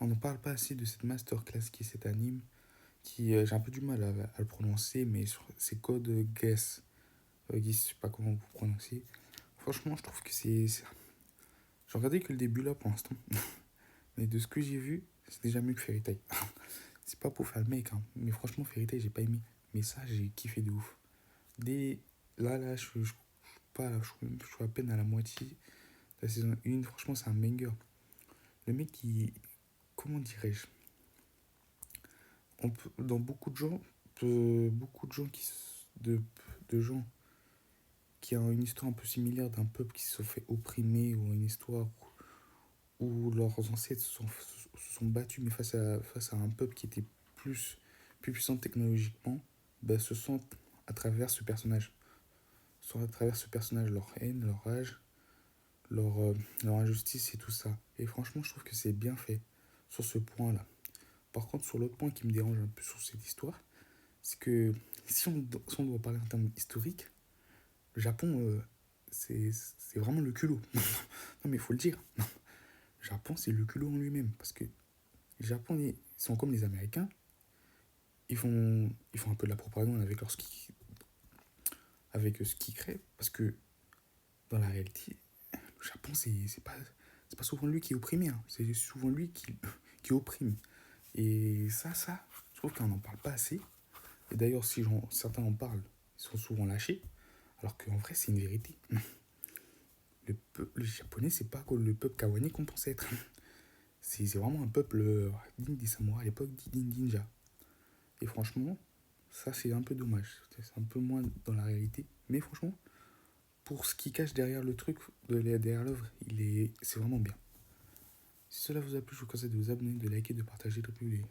On n'en parle pas assez de cette masterclass qui est cet anime, qui j'ai un peu du mal à le prononcer, mais c'est Code Geass. Geass, je sais pas comment vous prononcez. Franchement, je trouve que j'ai regardé que le début là pour l'instant, mais de ce que j'ai vu, c'est déjà mieux que Fairy Tail. C'est pas pour faire le mec, hein, mais franchement, Fairy Tail, j'ai pas aimé. Mais ça, j'ai kiffé de ouf. Dès là, pas, je suis à peine à la moitié de la saison 1. Franchement, c'est un banger. Le mec, comment dirais-je, dans beaucoup de gens de gens qui ont une histoire un peu similaire d'un peuple qui se sont fait opprimer ou une histoire où leurs ancêtres se sont battus mais face à un peuple qui était plus puissant technologiquement, bah, se sentent à travers ce personnage. Sont à travers ce personnage leur haine, leur rage, leur injustice et tout ça. Et franchement, je trouve que c'est bien fait sur ce point-là. Par contre, sur l'autre point qui me dérange un peu sur cette histoire, c'est que si on doit parler en termes historiques, le Japon, c'est vraiment le culot. Non, mais il faut le dire. Le Japon, c'est le culot en lui-même. Parce que les Japonais, ils sont comme les Américains. Ils font un peu de la propagande avec ce qu'ils créent. Parce que dans la réalité, le Japon, c'est pas souvent lui qui est opprimé. Hein. C'est souvent lui qui opprime. Et ça, je trouve qu'on n'en parle pas assez. Et d'ailleurs, si certains en parlent, ils sont souvent lâchés. Alors qu'en vrai, c'est une vérité. Le japonais, c'est pas comme le peuple kawaii qu'on pensait être. C'est vraiment un peuple digne des samouraïs à l'époque, digne des ninjas. Et franchement, ça, c'est un peu dommage. C'est un peu moins dans la réalité. Mais franchement, pour ce qui cache derrière le truc, derrière l'œuvre, c'est vraiment bien. Si cela vous a plu, je vous conseille de vous abonner, de liker, de partager, de publier.